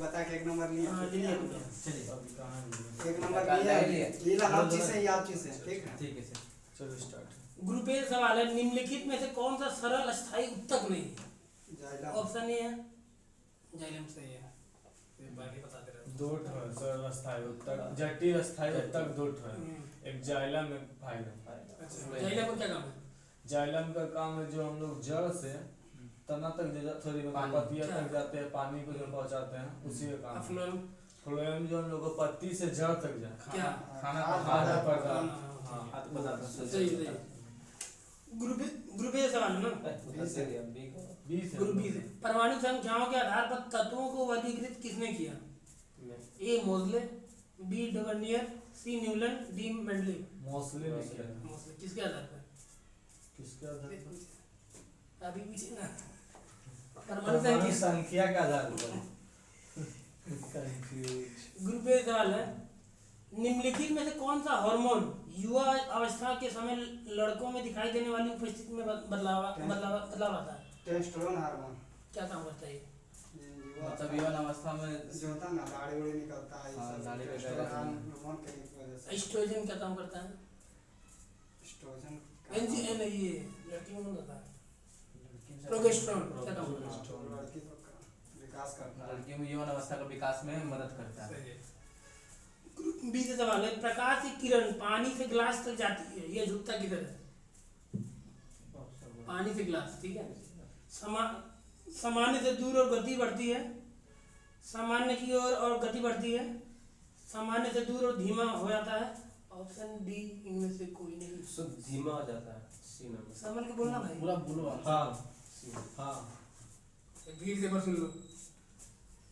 बता के 1 नंबर लिए। हाँ लिया तो चलिए अभी कहाँ है? 1 नंबर लिए ये ला आप चीज से ये आप चीज से ठीक है। ठीक है सर, चलो स्टार्ट। ग्रुप ए सवाल है, निम्नलिखित में से कौन सा सरल अस्थायी उत्तक नहीं है? जाइलम ऑप्शन ए है जाइलम सही है, ये बाकी बता दे रहा दो ठो है सरल अस्थायी उत्तक, जटिल अस्थायी उत्तक दो ठो है, हूँ। एक जाइलम एक फाइलम। अच्छा जाइलम का क्या काम है? जाइलम का काम है जो हम लोग जड़ से तना तक थोड़ी पानी। पत्तियां तक जाते हैं, पानी को जो पहुंचाते हैं उसी का काम है। अफ्लोएम फ्लोएम जो हम लोग को पत्ती से जड़ तक जाए, क्या? खाना खाद्य पदार्थ। हाँ, खाद्य पदार्थ सही सही। ग्रुप ए सवाल है ना, 20 है। ग्रुप बी से परमाणु संख्याओं के आधार पर तत्वों को वर्गीकृत किसने किया? ए मोजले, बी डवर्नियर, सी न्यूलन, डी मेंडले। मोस्टली नहीं किया। मोजले किसके आधार पर? किसके आधार पर? अभी पीछे ना परमाणु परमाणु संख्या के आधार पर। ग्रुप ए सवाल है, निम्नलिखित में से कौन सा हार्मोन युवा अवस्था के समय लड़कों में दिखाई देने वाली उपस्थिति में बदलाव आता है? टेस्टोस्टेरोन हार्मोन क्या काम करता है ये? मतलब यौन अवस्था में जो होता है ना दाढ़ी उड़ी निकलता है, ये हाँ, सब दाढ़ी वगैरह टेस्टोस्टेरोन हार्मोन के वजह से। एस्ट्रोजन क्या काम करता है? एस्ट्रोजन एनजीएन ये लड़कियों में होता है। प्रोजेस्टेरोन क्या काम करता है? लड़की तो विकास करता है। लड़कियों में यौन अवस्था का विकास में मदद करता है। ग्रुप बी से सवाल है, प्रकाश की किरण पानी से गिलास तक जाती है, यह झुकता किधर है? पानी से गिलास, ठीक है। सामान्य से दूर और गति बढ़ती है, सामान्य की ओर और गति बढ़ती है, सामान्य से दूर और धीमा हो जाता है। ऑप्शन डी इनमें से कोई नहीं। सब धीमा हो जाता है सी नंबर। समझ के बोलना भाई, पूरा बोलो आप। हाँ भीड़ से बस सुन लो।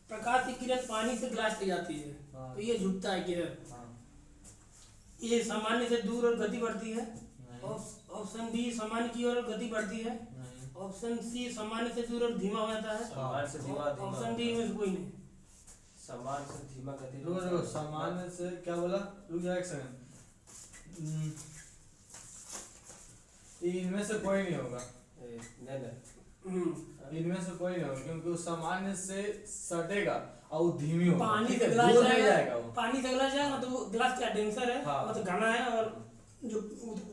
प्रकाश की किरण पानी से गिलास तक जाती है, हाँ। तो ये झुकता है किरण। हाँ। ये सामान्य से दूर और गति बढ़ती है। नहीं। ऑप्शन बी सामान्य की ओर गति बढ़ती है। नहीं। ऑप्शन सी सामान्य से दूर और धीमा हो जाता है। सामान्य से धीमा ऑप्शन डी में से कोई नहीं। सामान्य से धीमा गति। रुको सामान्य से क्या बोला? रुक जा एक सेकंड। इनमें से कोई नहीं होगा, नहीं नहीं इनमें से कोई नहीं होगा क्योंकि वो सामान्य से सटेगा और वो धीमी होगा। पानी ठीक से है, गिलास दूर नहीं जाएगा, जाएगा वो। पानी से गिलास जाएगा तो वो गिलास क्या डेंसर है, हाँ। मतलब घना है, और जो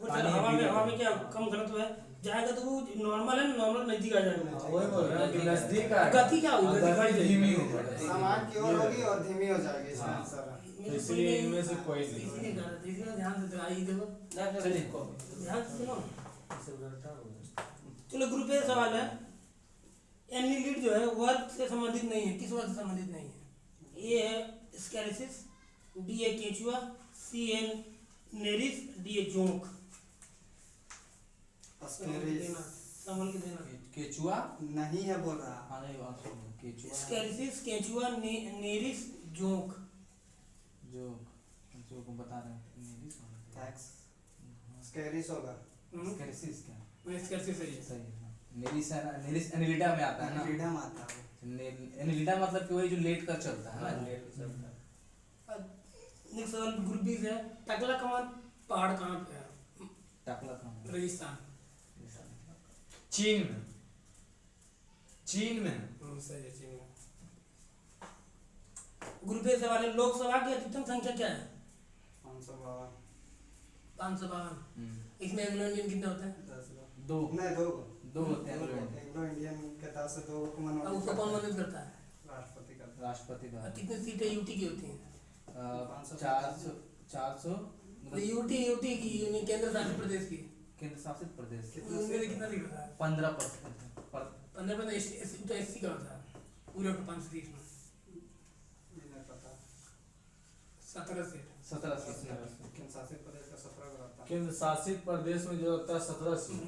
पानी हवा में क्या कम घनत्व है, जाएगा तो वो नॉर्मल है, नॉर्मल नजदीक आ जाएगा। वही बोल रहे हैं कि नजदीक आएगा। गति क्या होगी? गति बढ़ धीमी जाएगी। होगी। सामान की ओर होगी और धीमी हो जाएगी, इसका हाँ। आंसर है। इनमें से इसलिए कोई नहीं। इनमें से कोई नहीं। इसलिए कह रहा था, इसलिए ध्यान से आई देखो, चलिए ध्यान से सुनो। इसे उधरता हूँ। चलो ग्रुप ए सवाल है, एनिलिड जो है वर्ग से संबंधित नहीं है, किस वर्ग से संबंधित नहीं है? ए है स्कैरिसिस, बी है केचुआ, सी है नेरिस, डी है जोंक। अस्केरिस संभल के देना। केचुआ नहीं है बोल रहा। हाँ नहीं आप सुनो केचुआ स्कैरिसिस, केचुआ, नेरिस, जोंक। जो जो को बता रहे हैं नेरिस टैक्स स्केरिस होगा। स्कैरिसिस क्या मैं स्कैरिसिस सही है। सही है हाँ। नेरिस है ना, नेरिस एनिलिडा में आता है ना। फ्रीडम आता है। एनिलिडा मतलब कि वही जो लेट कर चलता है ना। नेक्स्ट सवाल ग्रुप बी से है, टकला कमान पहाड़ कहाँ पे है? टाकला खाना रेगिस्तान। चीन में, चीन में। सही है, चीन में। ग्रुप ए सवाल है, लोकसभा की अधिकतम संख्या क्या है? 552 552। इसमें एंग्लो इंडियन कितने होते हैं? 10 दो नहीं दो दो होते हैं एंग्लो इंडियन के तरफ से 2 को अब उसको कौन मदद करता है? राष्ट्रपति का। राष्ट्रपति का और कितनी सीटें यूटी की होती हैं? 400 यूटी की यानी केंद्र शासित प्रदेश की, केंद्र शासित प्रदेश उनमें से कितना सीट होता है? 15%। 15% एससी का होता है पूरे 530 में। नहीं पता। 17 सीट। 17 सीट। केंद्र शासित प्रदेश का 17 का रहता है। केंद्र शासित प्रदेश में जो होता है 17 सीट।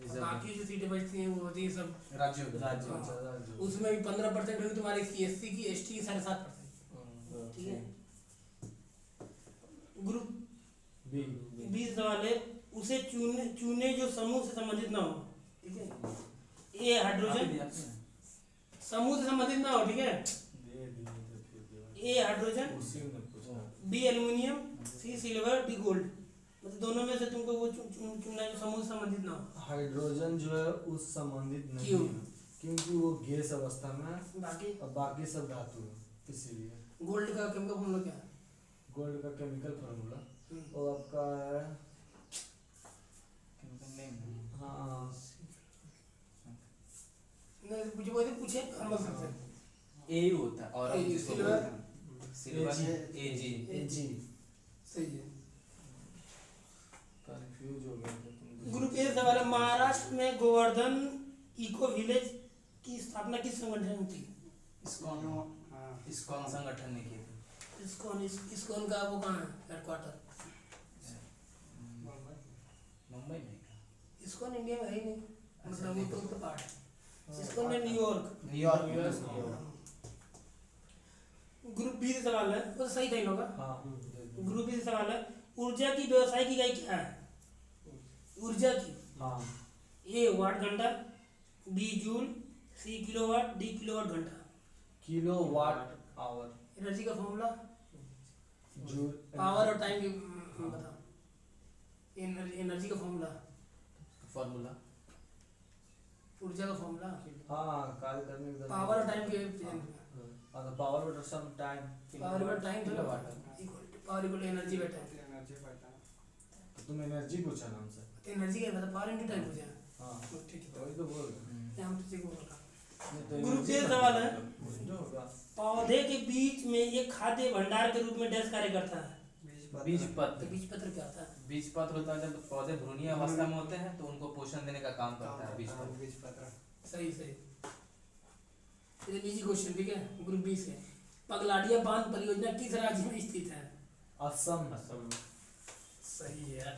और बाकी जो सीटें बचती हैं वो होती है सब राज्य राज्य। उसमें भी 15% होगी तुम्हारी एससी की, एसटी की 7.5%। ठीक है। Group B. 20 सवाल है, उसे चुने जो समूह से संबंधित ना हो। ठीक है। ए हाइड्रोजन, समूह से संबंधित ना हो। ठीक है। ए हाइड्रोजन, उसी में पूछा। बी एल्युमिनियम, सी सिल्वर, डी गोल्ड। मतलब दोनों में से तुमको वो चुनना है जो समूह से संबंधित ना हो। हाइड्रोजन जो है उस संबंधित नहीं क्यों? है। क्योंकि वो गैस अवस्था में है बाकी और बाकी सब धातु है, इसीलिए। गोल्ड का केमिकल फॉर्मूला क्या है? गोल्ड का केमिकल फार्मूला हम्म, वो आपका है, केमिकल नेम हाँ नहीं मुझे वही पूछे हम बता सकते हैं। ए होता है और AU, जिसको सिल्वर। बोलते हैं सिल्वर एजी। एजी। सही है। कंफ्यूज हो गया था तुम। ग्रुप ए सवाल है, महाराष्ट्र में गोवर्धन इको विलेज की स्थापना किस संगठन ने की? इस्कॉन हाँ इस्कॉन संगठन ने किया था। इस्कॉन का वो कहाँ है हेडक्वार्टर? मुंबई में का इस्कॉन इंडिया में है ही नहीं, मतलब वो तो उत्तर पार्ट है। इस्कॉन है न्यूयॉर्क। न्यूयॉर्क। ग्रुप बी से सवाल है, वो तो सही था इन लोगों का। हाँ ग्रुप बी से सवाल है, ऊर्जा की व्यवसायिक इकाई क्या है? ऊर्जा की हाँ ए वाट घंटा, बी जूल, सी किलोवाट, डी किलोवाट घंटा। किलो वाट आवर एनर्जी का फॉर्मूला, जूल पावर और टाइम की बताओ। एनर्जी का फॉर्मूला, फॉर्मूला ऊर्जा का फॉर्मूला, हाँ कार्य करने के पावर और टाइम के हाँ तो पावर बटा सम टाइम पावर इक्वल टाइम तो किलोवाट। पावर इक्वल एनर्जी बटा एनर्जी बढ़ता है। तो तुम एनर्जी पूछा ना हमसे। एनर्जी का मतलब पावर इनटू टाइम हो जाए। हाँ ठीक तो है, वही तो बोल रहे हम तो ठीक बोल रहा। हैं। तो ग्रुप energy के का सवाल है, जो होगा पौधे के बीच में एक खाद्य भंडार के रूप में डैश कार्य करता है? बीज तो पत्र। बीज पत्र क्या होता है? बीज पत्र होता है जब पौधे भ्रूणीय अवस्था में होते हैं तो उनको पोषण देने का काम करता है बीज पत्र। बीज पत्र। सही सही। ये इजी क्वेश्चन, ठीक है। ग्रुप बी से, पगलाडिया बांध परियोजना किस राज्य में स्थित है? असम। असम। सही है।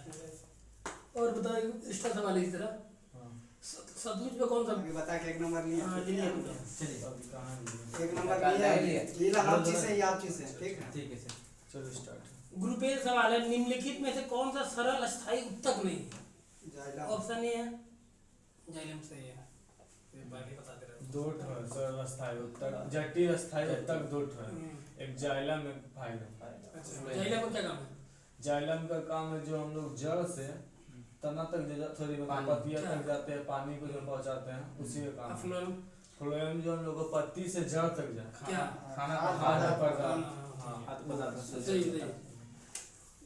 और बताओ एक्स्ट्रा सवाल है इस तरह, हाँ सतलुज पे कौन सा? अभी बता के एक नंबर लिया। हाँ, लिया। चलिए अभी कहाँ है? एक नंबर निकाल लिया। लिया। लीला हर चीज से याद चीज है, ठीक है। ठीक है सर। चलो स्टार्ट। ग्रुप ए सवाल है, निम्नलिखित में से कौन सा सरल स्थायी उत्तक नहीं है? जायला। ऑप्शन ए है जाइलम, सही है। ये बाकी बताते रहो। दो ठो है सरल स्थायी उत्तक, जटिल स्थायी उत्तक दो ठो है, एक जाइलम एक फाइलम। अच्छा, जाइलम का क्या काम है? जाइलम का काम है जो हम लोग जड़ से तना तक थोड़ी पानी। पत्तियां तक जाते हैं, पानी को जो पहुंचाते हैं उसी का काम है। अफ्लोएम फ्लोएम जो हम लोग को पत्ती से जड़ तक जाए। क्या? खाना खाद्य पदार्थ। हाँ, हाँ खाद्य पदार्थ सही सही।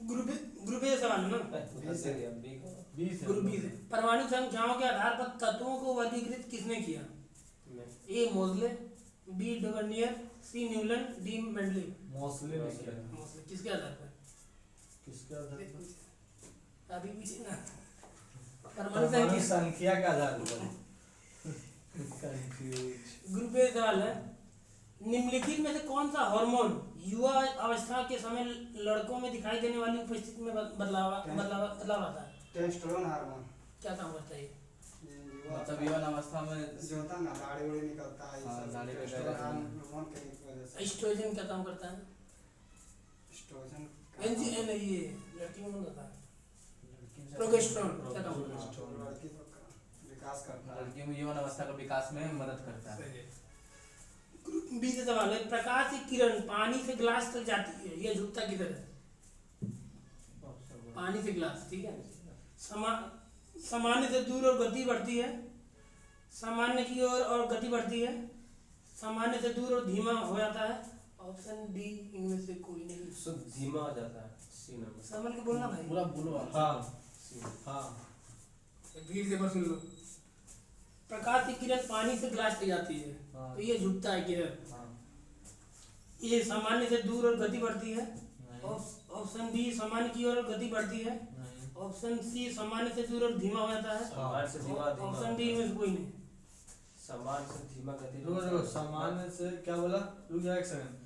ग्रुप ए सवाल है ना, बीस है। ग्रुप बी से, परमाणु संख्याओं के आधार पर तत्वों को वर्गीकृत किसने किया? ए मोजले, बी डोवर्नियर, सी न्यूलन, डी मेंडले। मोस्टली ने किया था। मोजले किसके आधार पर? किसके आधार पर? अभी पीछे ना, परमाणु परमाणु संख्या। संख्या के आधार पर। कंफ्यूज। ग्रुप ए सवाल है, निम्नलिखित में से कौन सा हार्मोन युवा अवस्था के समय लड़कों में दिखाई देने वाली उपस्थिति में बदलाव आता है? Testosterone hormone. क्या काम करता है ये? ये युवा मतलब यौवन अवस्था में जो होता है ना, दाढ़ी उड़ी निकलता है, ये हाँ, सब दाढ़ी वगैरह टेस्टोस्टेरोन निकलना। हार्मोन के वजह से। एस्ट्रोजन क्या काम करता है? एस्ट्रोजन एनजीएन ये लड़कियों में होता है। प्रोजेस्टेरोन क्या काम करता है? लड़की को विकास करता है। लड़कियों में यौवन अवस्था का विकास में मदद करता है। ग्रुप बी से सवाल है, प्रकाश की किरण पानी से ग्लास तक जाती है, यह झुकता किधर है? पानी से ग्लास, ठीक है। सामान्य से दूर और गति बढ़ती है, सामान्य की ओर और गति बढ़ती है, सामान्य से दूर और धीमा हो जाता है। ऑप्शन डी इनमें से कोई नहीं। शुद्ध धीमा हो जाता है। C number. समझ के बोलना भाई, पूरा बोलो आप। हाँ सी। हाँ भीड़ से बस सुन लो। प्रकाश की किरण पानी से ग्लास तक जाती है, हाँ तो ये झुकता है किधर? हाँ। ये सामान्य से दूर और गति बढ़ती है। नहीं ऑप्शन बी सामान्य की ओर गति बढ़ती है। नहीं। ऑप्शन सी सामान्य से दूर और धीमा हो जाता है। सामान्य से धीमा धीमा ऑप्शन डी में से कोई नहीं। सामान्य से धीमा गति। रुको रुको, सामान्य से क्या बोला? रुक जा एक सेकंड।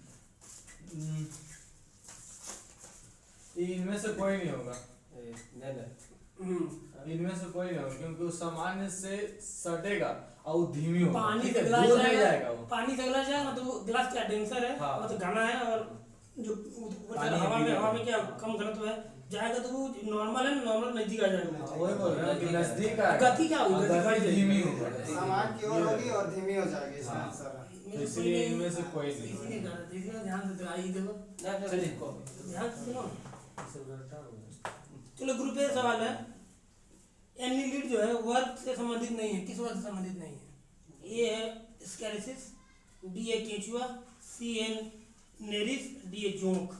इनमें से कोई नहीं होगा। नहीं नहीं। इनमें से कोई नहीं होगा क्योंकि वो सामान्य से सटेगा और वो धीमी होगा। पानी ठीक से है, गिलास दूर नहीं जाएगा, जाएगा वो। पानी से गिलास जाएगा तो वो गिलास क्या डेंसर है, हाँ। मतलब घना है, और जो पानी हवा में क्या हाँ। कम घनत्व है, जाएगा तो वो नॉर्मल है, नॉर्मल नजदीक आ जाएगा। हाँ, वही बोल रहे हैं कि नजदीक आएगा। गति क्या होगी? और गति बढ़ गति जाएगी। धीमी होगी। सामान की ओर होगी और धीमी हो जाएगी इसका हाँ। आंसर। तो इसलिए इनमें से कोई नहीं। इसलिए कहा था, इसलिए ध्यान से आई देखो, चलिए। ध्यान से सुनो। इससे उधरता होगा। चलो ग्रुप ए सवाल है, एनिलीड जो है वर्ग से संबंधित नहीं है, किस वर्ग से संबंधित नहीं है? ए है स्कैरिसिस, बी है केचुआ, सी है नेरिस, डी है जोंक।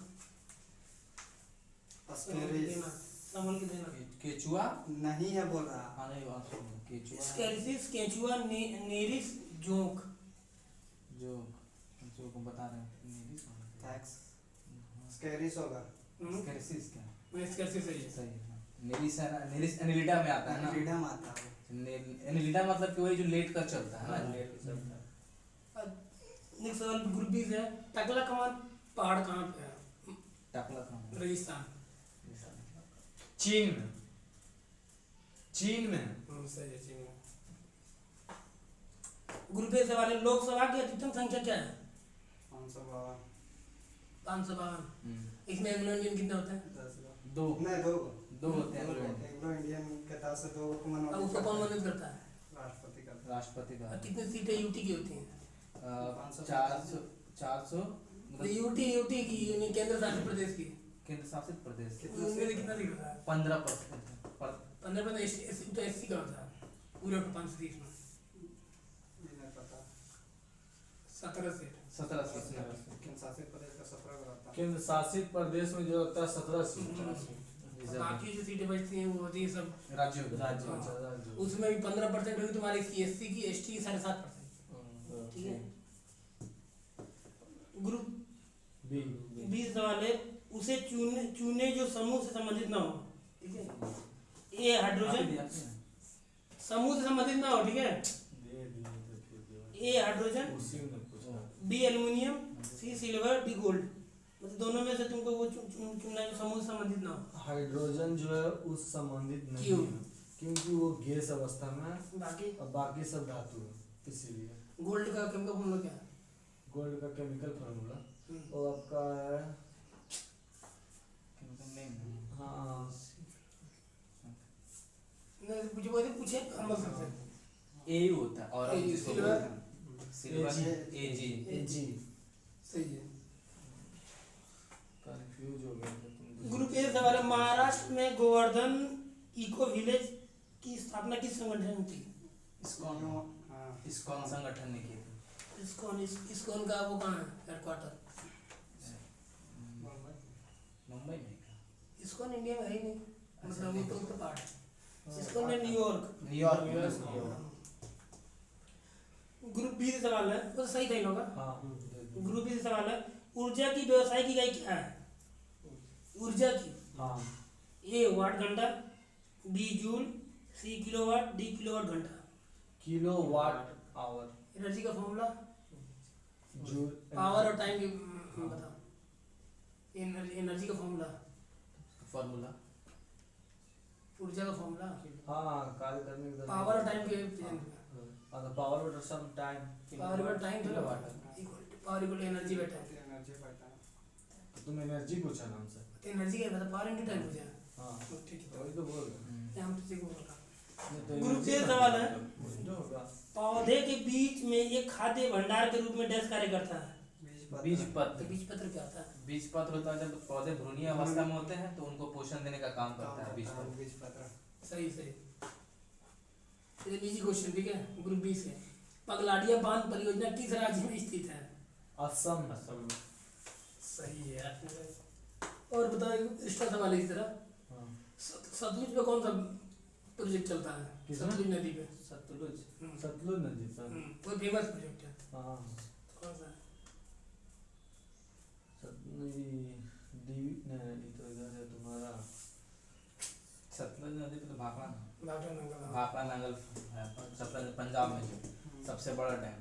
स्केरिस संभल के देना। केचुआ नहीं है बोल रहा। हाँ नहीं बात सुनो केचुआ स्कैरिसिस, केचुआ, नेरिस, जोंक। जो जो को बता रहे हैं नेरिस थैंक्स। स्केरिस होगा। स्कैरिसिस क्या मैं स्कैरिसिस सही है। सही है हाँ। नेरिस है ना, नेरिस एनिलिडा में आता है ना। फ्रीडम आता है। एनिलिडा मतलब कि वही जो लेट कर चलता है ना। नेक्स्ट सवाल ग्रुप बी से है, टकला कमान पहाड़ कहाँ पे है? टकला कहाँ रेगिस्तान। चीन में। चीन में। सही है, चीन में। ग्रुप ए सवाल है, लोकसभा की अधिकतम संख्या क्या है? 552। 552। इसमें एंग्लो इंडियन कितने होते हैं? 10 दो नहीं, 2 दो होते हैं एंग्लो इंडियन के तरफ से 2 को अब उसको कौन मैनेज करता है? राष्ट्रपति का। राष्ट्रपति का और कितनी सीटें यूटी की होती हैं? 400 यूटी की यानी केंद्र शासित प्रदेश की। केंद्र शासित प्रदेश उनमें से कितना सीट होता है? 15%। 15% एससी तो एससी का होता है पूरे 530 में। ये नहीं पता। 17 सीट। 17 सीट केंद्र शासित प्रदेश का 17 का रहता है। केंद्र शासित प्रदेश में जो होता है 17 सीट। बाकी जो सीटें बचती हैं वो होती है सब राज्यों राज्य। उसमें भी 15% होगी तुम्हारी एससी की, एसटी की 7.5%। ठीक है। Group B. 20 सवाल है, उसे चुने जो समूह से संबंधित ना हो। ठीक है। ए हाइड्रोजन, समूह से संबंधित ना हो। ठीक है। ए हाइड्रोजन, बी एल्युमिनियम, सी सिल्वर, डी गोल्ड। मतलब दोनों में से तुमको वो चुनना है जो समूह से संबंधित ना हो। हाइड्रोजन जो है उस संबंधित नहीं क्यों? है क्योंकि वो गैस अवस्था में है बाकी और बाकी सब धातु है, इसीलिए। गोल्ड का केमिकल फॉर्मूला क्या है? गोल्ड का केमिकल फार्मूला हम्म। वो आपका है हाँ नहीं मुझे वो पूछे हम बस सकते हैं। ए होता है और AU, सिल्वर एजी एजी। सही है। कंफ्यूज हो गया था तुम। ग्रुप ए सवाल है, महाराष्ट्र में गोवर्धन इको विलेज की स्थापना किस संगठन ने की? इस्कॉन संगठन ने की थी। इस्कॉन का वो कहाँ है हेडक्वार्टर? मुंबई में इस्कॉन इंडिया में है ही नहीं, मतलब वो तो पार्ट है। इस्कॉन में न्यूयॉर्क। न्यूयॉर्क। ग्रुप बी से सवाल है, वो सही नहीं होगा। हाँ ग्रुप बी से सवाल है, ऊर्जा की व्यवसायिक इकाई क्या है? ऊर्जा की हाँ ए वाट घंटा, बी जूल, सी किलोवाट, डी किलोवाट घंटा। Kilowatt hour. एनर्जी का फॉर्मूला, जूल पावर और टाइम बताओ। एनर्जी का फॉर्मूला, फार्मूला ऊर्जा का फॉर्मूला, हाँ कार्य करने के पावर और टाइम के पावर बटा सम टाइम। पावर इक्वल टाइम थोड़ा पावर इक्वल एनर्जी बटा एनर्जी बढ़ता है। तो तुम एनर्जी पूछा नाम से। एनर्जी का मतलब पावर इनटू टाइम पूछा। हाँ ठीक है, वही तो बोल रहे हम तो बोल रहा। हैं। ग्रुप ए सवाल है, जो होगा पौधे के बीच में एक खाद्य भंडार के रूप में डैश कार्य करता है? बीज तो पत्र। बीज पत्र क्या होता है? बीज पत्र होता है जब पौधे भ्रूणीय अवस्था में होते हैं तो उनको पोषण देने का काम करता है बीज पत्र। बीज पत्र। सही सही। ये इजी क्वेश्चन। ठीक है। ग्रुप बी से, पगलाडिया बांध परियोजना किस राज्य में स्थित है? असम। सही है। और बताओ एक्स्ट्रा सवाल है इस तरह, हाँ सतलुज पे कौन सा प्रोजेक्ट चलता है? किसमें? सतलुज नदी पे। सतलुज। सतलुज नदी पर। वो फेमस प्रोजेक्ट है। हाँ कौन सा है? सतलुज डी नहीं तो इधर है तुम्हारा सतलुज नदी पे तो भाखड़ा भाखड़ा नंगल। भाखड़ा नांगल है सतलुज पंजाब में जो सबसे बड़ा डैम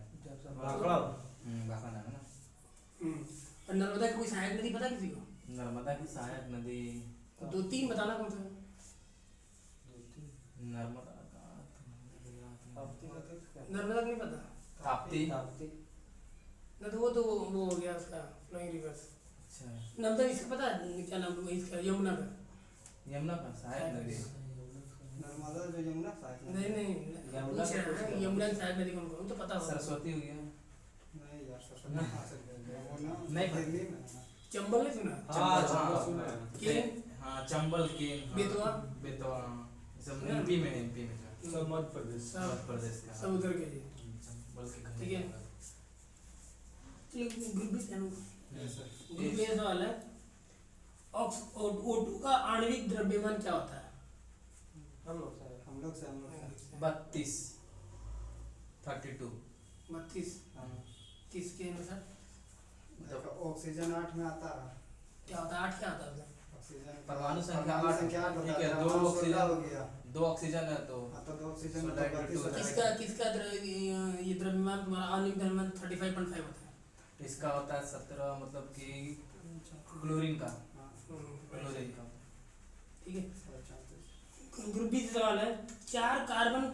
भाखड़ा। भाखड़ा नांगल ना। और नर्मदा की कोई सहायक नदी पता किसी को? नर्मदा की सहायक नदी दो तीन बताना कौन सा है? नर्मदा नर्मदा को नहीं पता? ताप्ती। ना तो वो हो गया उसका फ्लोइंग रिवर्स। अच्छा नर्मदा इसका पता है क्या नाम है इसका? यमुना का। यमुना का सहायक नदी नर्मदा जो यमुना सहायक नदी। नहीं यमुना पूछ रहा है यमुना की सहायक नदी कौन कौन तो पता होगा। सरस्वती हो गया। नहीं यार, सरस्वती कहाँ से गए? वो ना नहीं। दिल्ली में है ना। चंबल नहीं सुना? हाँ चंबल, चंबल हाँ। सुना है। केन? हाँ चंबल के बेतवा? बेतवा सब एमपी में जो सब मध्य प्रदेश। सब मध्य प्रदेश का सब उधर के जी। चंबल लोग के घर ठीक है। में होगा। चलिए ग्रुप बी से जैसे ग्रुप ए सवाल है O2 का आणविक द्रव्यमान क्या होता है? हम लोग से हम लोग से 32 32 32 किसके अनुसार देखो, ऑक्सीजन 8 में आता है। क्या होता है? 8 क्या होता है उसमें? ऑक्सीजन परमाणु संख्या परमाणु 8 संख्या 8 ठीक होता है, है, दो परमाणु ऑक्सीजन 16 हो गया। 2 ऑक्सीजन है तो हाँ, तो 2 ऑक्सीजन में 16 तो 32 हो into जाएगा। किसका ये द्रव्यमान तुम्हारा आणविक द्रव्यमान 35.5 होता है। इसका होता है 17 मतलब कि क्लोरीन का हाँ, क्लोरीन का ठीक है। 34। ग्रुप बी से सवाल है 4 कार्बन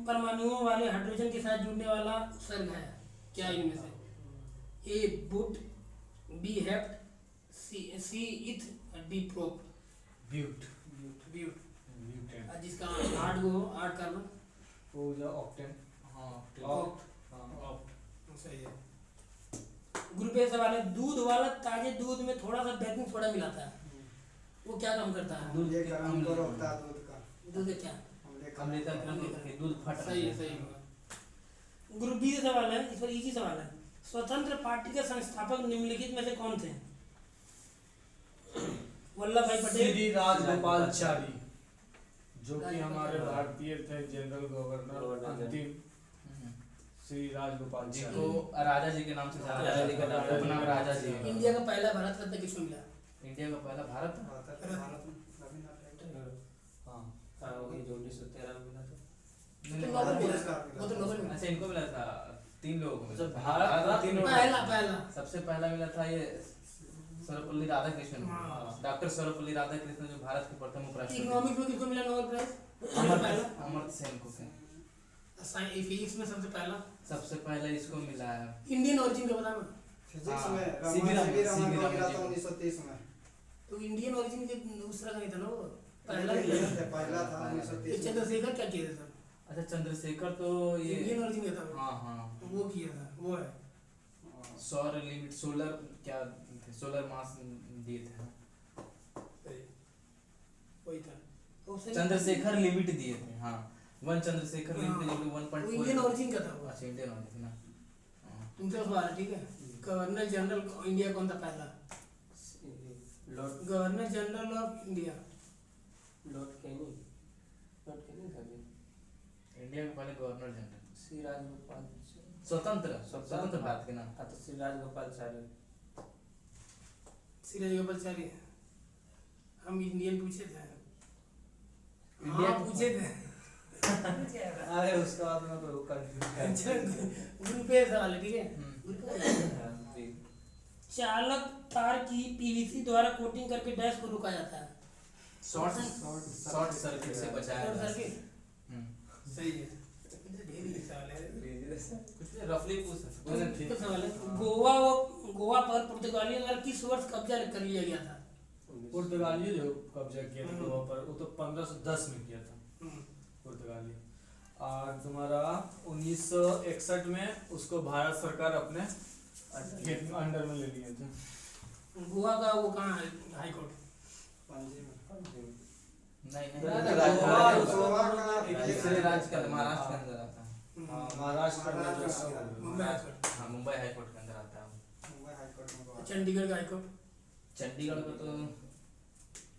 परमाणुओं वाले हाइड्रोजन के साथ जुड़ने वाला उत्सर्ग है, क्या इनमें से? ए बुट, B hept, C eth, D prop. But but butane और जिसका 8 कार्बन वो जो ऑक्टेन हाँ ऑक्ट हाँ सही है। ग्रुप ए सवाल है दूध वाला ताजे दूध में थोड़ा सा बेकिंग सोडा मिलाता है, वो क्या काम करता है? दूध ये के कारण को रोकता है दूध का। दूध क्या? अम्लीकरण के दूध फट सही है, सही है। ग्रुप बी का सवाल है, इस पर इजी सवाल है। स्वतंत्र पार्टी के संस्थापक निम्नलिखित में से कौन थे? वल्लभ भाई पटेल, श्री राजगोपालचारी जो कि हमारे भारतीय थे जनरल गवर्नर अंतिम श्री राजगोपालचारी जिनको राजा जी के नाम से जाना राजा जी का नाम जाता है, उपनाम राजा जी है। इंडिया का पहला भारत रत्न किसको मिला? इंडिया का पहला भारत भारत में रविन्द्रनाथ टैगोर। हाँ हाँ वही जो 1913 में मिला था। नहीं, तो नहीं, नोबेल मिला, पुरस्कार मिला। वो तो नोबेल मिला। अच्छा इनको मिला था 3 लोगों को मिला अच्छा, था। भारत भारत 3 लोगों को। पहला सबसे पहला मिला था ये सर्वपल्ली राधाकृष्णन हाँ। डॉक्टर सर्वपल्ली राधाकृष्णन जो भारत के प्रथम उपराष्ट्रपति इकोनॉमिक्स में किसको मिला नोबेल प्राइज? अमर्त्य अमर्त्य सेन को थे। फिजिक्स में सबसे पहला सबसे पहले इसको मिला है इंडियन ओरिजिन का बताना। फिजिक्स हाँ, में सीवी रमन रमन, रमन सीवी को मिला रमन था जी। 1930 में। तो इंडियन ओरिजिन के दूसरा का नहीं था ना वो, पहला पहला मिला। पहला था पहला। 1930 ये में। चंद्रशेखर क्या किया था? अच्छा चंद्रशेखर तो ये इंडियन ओरिजिन का था वो। हाँ हाँ वो किया था, वो है। सौर लिमिट सोलर क्या थे सोलर मास दिए थे वही था। उसने- चंद्रशेखर लिमिट दिए थे हाँ वन चंद्रशेखर लिमिट जो कि वो 1.4 इंडियन ओरिजिन का था वो। अच्छा इंडियन ओरिजिन ना हाँ। तुमसे सवाल है, ठीक है। गवर्नर जनरल इंडिया कौन था पहला? Lord governor general of India. Lord केनी था भी। इंडिया के पहले गवर्नर जनरल श्री राजगोपाल स्वतंत्र भारत के नाम हाँ तो श्री राजगोपालचारी सीरज गोपालचारी। हम इंडियन पूछे थे। इंडिया हाँ पूछे थे। अरे उसका बाद में तो कंफ्यूज ग्रुप ए सवाल है, ठीक है। हम्म। चालक तार की पीवीसी द्वारा कोटिंग करके डैश को रोका जाता है। शॉर्ट सर्किट से बचाया शॉर्ट जा सर्किट? सकता है। सही है। ढेर ही सवाल है। कुछ रफली पूछ सकते तो सवाल है गोवा पर पुर्तगालियों द्वारा किस वर्ष कब्जा कर लिया गया था? पुर्तगाली जो कब्जा किया था गोवा पर वो तो 1510 में किया था हम्म। पुर्तगाली। और तुम्हारा 1961 में उसको भारत सरकार अपने अंडर में ले लिए थे। गोवा का वो कहाँ है हाई कोर्ट? पणजी में। नहीं गोवा का दूसरे राज्य का महाराष्ट्र के अंदर आता है हाँ, महाराष्ट्र में जो मुंबई हाई कोर्ट। हाँ मुंबई हाई कोर्ट के अंदर आता है मुंबई हाई कोर्ट में गोवा। चंडीगढ़ का हाई कोर्ट चंडीगढ़ को तो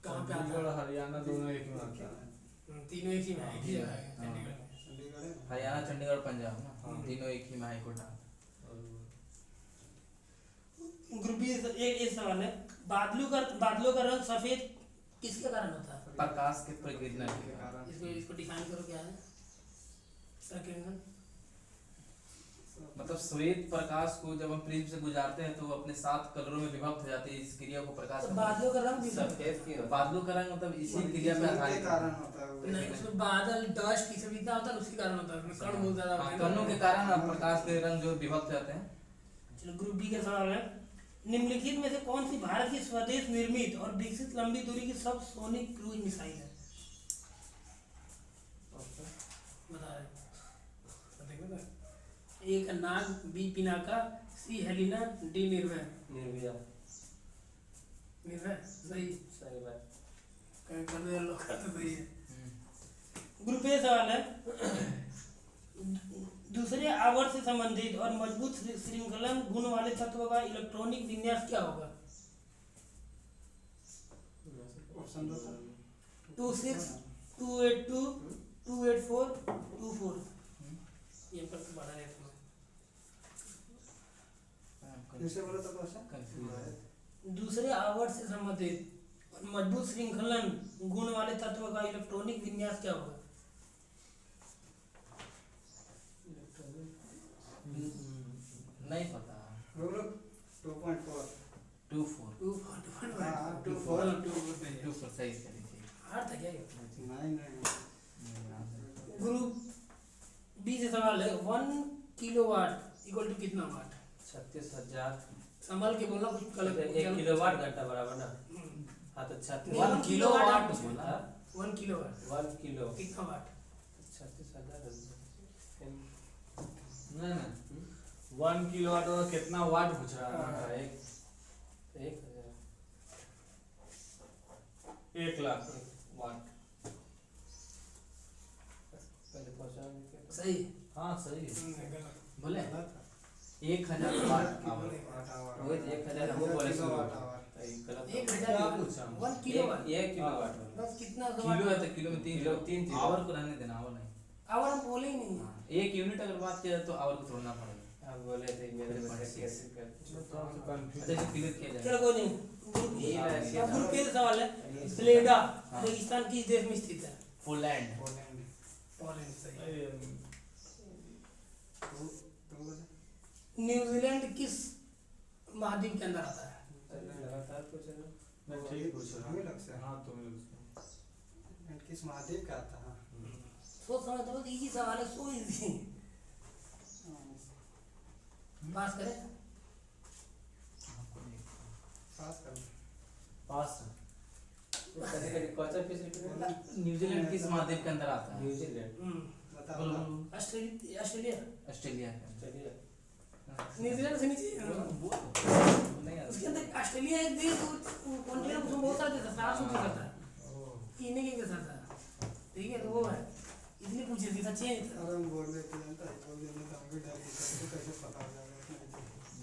कहाँ पे आता चंडीगढ़ है? हरियाणा दोनों एक में आता है। तीनों एक ही में है, एक ही जगह है हाँ। चंडीगढ़ में। चंडीगढ़ है ना? हरियाणा चंडीगढ़ पंजाब ना हाँ। तीनों एक ही में हाई कोर्ट आता है ग्रुप बी एक सवाल है बादलों का रंग सफेद किसके कारण होता है? प्रकाश के प्रकीर्णन के कारण। इसको डिफाइन करो, क्या है प्रकीर्णन? मतलब श्वेत प्रकाश को जब हम प्रिज्म से गुजारते हैं तो वो अपने 7 कलरों में विभक्त हो जाती है इस क्रिया को प्रकाश तो कहते बादलों का रंग भी हैं। सफेद की होता बादलों का रंग मतलब इसी क्रिया पे के आधारित कारण होता है वो। नहीं, उसमें बादल डस्ट की सब इतना होता है, उसके कारण होता है। उसमें कण बहुत ज्यादा होता है ना। कणों के कारण अब प्रकाश के रंग जो विभक्त हो जाते हैं। चलो ग्रुप बी का सवाल है निम्नलिखित में से कौन सी भारत की स्वदेश निर्मित और विकसित लंबी दूरी की सब सोनिक क्रूज मिसाइल है? बता रहे देखो तो। ए का नाग, बी पिनाका, सी हेलिना, डी निर्भय। निर्भया निर्भय सही सही बात। कर दो लोग का तो सही है। ग्रुप ए सवाल है दूसरे आवर्त से संबंधित और मजबूत श्रृंखलन गुण वाले तत्व का इलेक्ट्रॉनिक विन्यास क्या होगा? ऑप्शन दो तो 26 282 284 24 ये पर बना है इसमें। फिर से बोलो तो क्वेश्चन कंफ्यूज दूसरे आवर्त से संबंधित और मजबूत श्रृंखलन गुण वाले तत्व का इलेक्ट्रॉनिक विन्यास क्या होगा? नहीं पता। बोलो 2.4 24 हाँ 2.4 24 सही करी थी। हार था क्या ये? नहीं ग्रुप बी से सवाल है 1 किलोवाट इक्वल टू कितना वाट? 36,000 संभाल के बोलना कुछ गलत 1 किलोवाट घंटा बराबर ना। हाँ तो 1 किलोवाट बोला। 1 किलोवाट 1 किलो कितना वाट? 36,000 नहीं नहीं 1 किलोवाट का कितना वाट पूछ रहा है? 1 लाख वाट। पहले पहुंचा सही हाँ सही है। गलत बोले गलत 1000 वाट आवर। वही 1,000 हमको बोले किलो वाट शुरू। आवर गलत 1000 1 किलोवाट 1 किलोवाट बस कितना किलो है तो किलो में 3 किलो, 3 जीरो। आवर को रहने देना आवर नहीं। आवर हम बोले ही नहीं। हाँ, एक यूनिट अगर बात किया जाए तो आवर को तोड़ना पड़ेगा। आप बोले थे मेरे बड़े बच्चे से कैसे कर अच्छा जो किलो किया जाए। चलो कोई नहीं ग्रुप ये ऐसे अब ग्रुप के सवाल है स्लेडा हाँ। रेगिस्तान किस देश में स्थित है? पोलैंड। पोलैंड पोलैंड सही। ये, तो न्यूजीलैंड किस महाद्वीप के अंदर आता है? लगातार पूछ रहे हो। मैं ठीक पूछ रहा हमें लग से हूँ। हाँ तुम्हें लग से। किस महाद्वीप का आता है सोच समझ तो इजी सवाल है सो इजी पास करें। पास कर पास कभी कभी क्वेश्चन पीस रिपीट न्यूजीलैंड किस महाद्वीप के अंदर आता है? न्यूजीलैंड बता बोलो बता बोलो। ऑस्ट्रेलिया ऑस्ट्रेलिया के अंदर। चलिए न्यूजीलैंड से नीचे नहीं आता। उसके अंदर ऑस्ट्रेलिया एक देश कॉन्टिनेंट उसमें बहुत सारे देश है 700 करता है इन्हीं के साथ है ठीक है तो वो है इसलिए पूछे थी सच्ची है अरे हम बोल रहे थे जानता है बोल देने तो हम भी डर गए तो कैसे पता हो जाएगा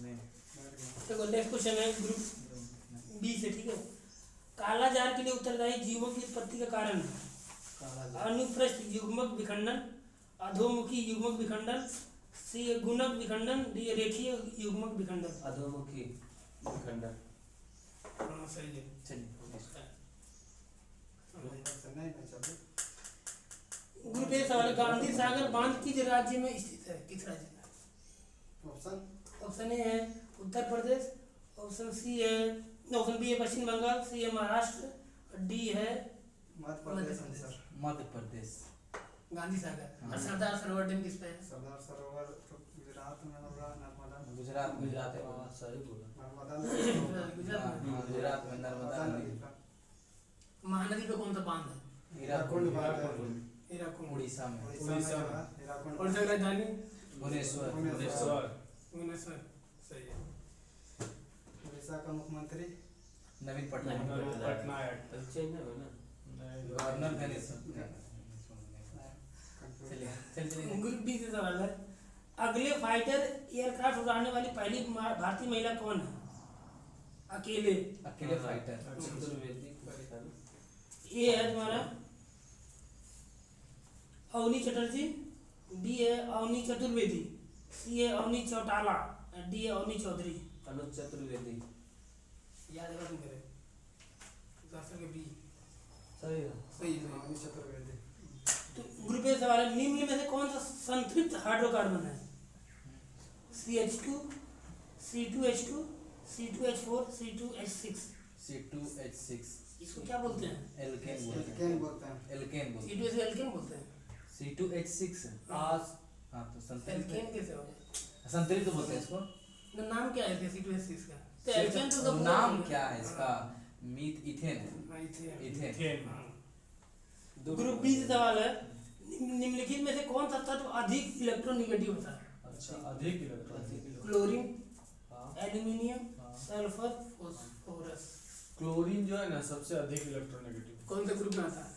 नहीं। डर गए देखो नेक्स्ट क्वेश्चन है ग्रुप बी से ठीक है काला जार के लिए उत्तरदायी जीवों की उत्पत्ति का कारण अनुप्रस्थ युग्मक विखंडन अधोमुखी युग्मक विखंडन सी गुणक विखंडन डी रेखीय युग्मक विखंडन। अधोमुखी विखंडन हाँ सही है चलिए नहीं नहीं चलो ग्रुप ए सवाल है, गांधी सागर बांध किस राज्य में स्थित है? किस राज्य में? ऑप्शन ऑप्शन ए है उत्तर प्रदेश, ऑप्शन सी है ऑप्शन बी है पश्चिम बंगाल, सी है महाराष्ट्र और डी है मध्य प्रदेश आंसर मध्य प्रदेश। गांधी सागर। हाँ। और सरदार सरोवर डैम किस पे है? सरदार सरोवर तो गुजरात में होगा नर्मदा गुजरात में। गुजरात है हाँ सही बोला। नर्मदा नदी गुजरात में। हाँ, गुजरात में नर्मदा नर्मदा नदी। नदी का महानदी पे कौन सा बांध है? हीराकुंड बांध है। हीराकुंड। उड़ीसा में। उड़ीसा में है, हीराकुंड और जगह राजधानी भुवनेश्वर। भुवनेश्वर। भुवनेश्वर सही है। उड़ीसा का मुख्यमंत्री नवीन पटनायक। पटनायक। चेंज नहीं हुआ ना गवर्नर गणेश। चलिए चलिए। ग्रुप बी से सवाल है अगले फाइटर एयरक्राफ्ट उड़ाने वाली पहली भारतीय महिला कौन है? अकेले। अकेले फाइटर। चतुर्वेदी ए है तुम्हारा अवनी चटर्जी, बी है अवनी चतुर्वेदी, सी है अवनी चौटाला, डी है अवनी चौधरी। अनुज चतुर्वेदी याद है तुम करे आंसर के बी सही है। सही है। अवनी चतुर्वेदी तो ग्रुप ए सवाल है निम्न में से कौन सा संतृप्त हाइड्रोकार्बन है? CH2, C2H2, C2H4, C2H6। C2H6 इसको क्या बोलते हैं? एल्केन बोलते एल्केन हैं। बोलते हैं एल्केन बोलते हैं। C2H एल्केन बोलते हैं। C2H6 हाँ हाँ तो संतृप्त एल्केन कैसे हो गया? संतृप्त बोलते हैं इसको। ना नाम क्या है C2H6 का? तो एल्केन तो सब नाम क्या है इसका? मीथ इथेन है। हाँ, इथेन। इथेन। हाँ। ग्रुप बी से सवाल है निम्नलिखित में से कौन सा तत्व अधिक इलेक्ट्रोनेगेटिव होता है? अच्छा अधिक इलेक्ट्रॉन। क्लोरीन, हाँ एल्यूमिनियम, हाँ। Sulphur, phosphorus. क्लोरीन जो है ना सबसे अधिक इलेक्ट्रोनेगेटिव। कौन सा ग्रुप में आता है?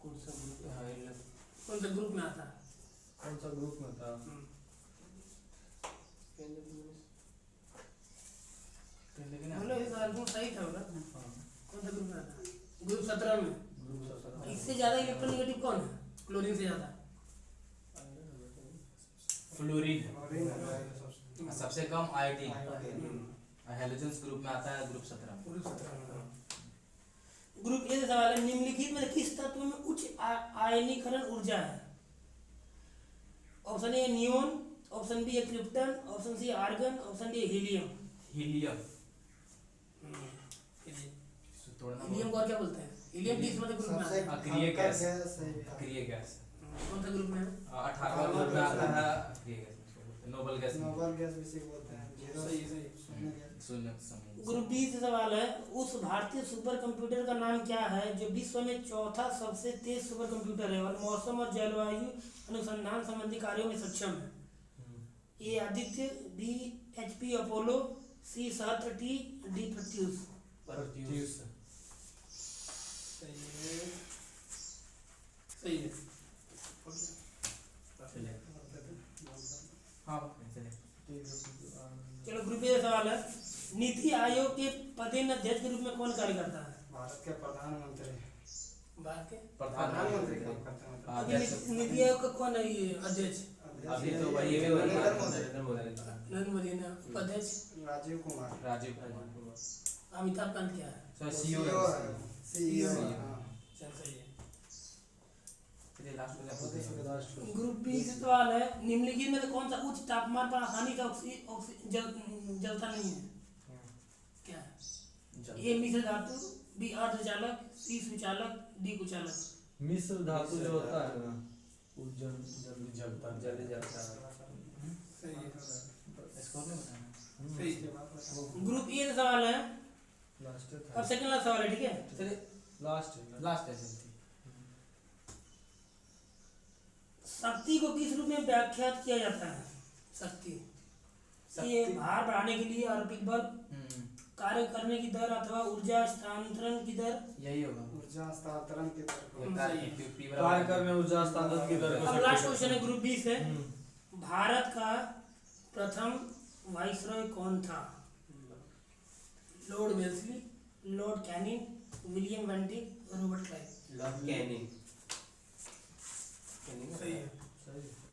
कौन सा ग्रुप है? कौन सा ग्रुप में आता है? कौन सा ग्रुप में था? मतलब इस आर्गुमेंट सही था ना? हाँ, कौन सा ग्रुप में आता है? ग्रुप 17 में ग्रुप 17 इससे ज्यादा इलेक्ट्रोनेगेटिव कौन है? क्लोरीन से ज्यादा। फ्लोरीन क्लोरीन है सबसे सबसे कम आयोडीन आयोडीन। हेलोजेंस ग्रुप में आता है ग्रुप 17 में। ग्रुप 17 में। ग्रुप ए से सवाल है, निम्नलिखित में किस तत्व में उच्च आयनीकरण ऊर्जा है? Option A neon, option B है krypton, option C argon, option D helium. Helium helium तोड़ना को और क्या बोलते हैं? हीलियम किस मतलब ग्रुप में आता सबसे है? अक्रिय हल्का गैस। गैस है ये। अक्रिय गैस कौन सा ग्रुप में है? 18वां ग्रुप में आता है अक्रिय गैस में इसको बोलते हैं, नोबल गैस में। नोबल गैस भी इसे बोलते हैं। जीरो सही, सही। शून्य गैस। शून्य समूह। ग्रुप बी से सवाल है, उस भारतीय सुपर कंप्यूटर का नाम क्या है जो विश्व में चौथा सबसे तेज सुपर कंप्यूटर है और मौसम और जलवायु अनुसंधान संबंधी कार्यों में सक्षम है? ए आदित्य, बी एचपी अपोलो, सी सहस्त्र टी, डी प्रत्यूष। प्रत्यूष। सही है। चलिए हाँ चलिए। चलो ग्रुप ए सवाल है, नीति आयोग के पदेन अध्यक्ष के रूप में कौन कार्य करता है? भारत के प्रधानमंत्री। भारत के प्रधानमंत्री काम करते हैं मतलब। अभी नीति आयोग का कौन है ये अध्यक्ष? अभी तो वही है नरेंद्र मोदी। नरेंद्र मोदी ने उपाध्यक्ष राजीव कुमार। राजीव अमिताभ कांत क्या है? CEO CEO. चल सही है। चलिए लास्ट में पूछते हैं। राष्ट्र ग्रुप बी से सवाल है, निम्नलिखित में से कौन सा उच्च तापमान पर आसानी से जलता नहीं है? क्या है? ए मिश्र धातु, बी अर्धचालक, सी सुचालक, डी कुचालक। मिश्र धातु जो होता है ना वो जल्दी जलता है। सही है। स्कोर नहीं बताना। सही है। ग्रुप ए से सवाल है, लास्ट अब सेकंड लास्ट सवाल है, ठीक है? चलिए लास्ट है चलिए। शक्ति को किस रूप में व्याख्यात किया जाता है? शक्ति ये भार बढ़ाने के लिए आरोपित बल, कार्य करने की दर अथवा ऊर्जा स्थानांतरण की दर। यही होगा। ऊर्जा हस्तांतरण की दर। कार्य करने ऊर्जा हस्तांतरण की दर को अब लास्ट क्वेश्चन है ग्रुप बी से, हम्म। भारत का प्रथम वाइसरॉय कौन था? Lord Wellesley, Lord Canning, William Bentinck, Robert Clive. Lord Canning. सही है।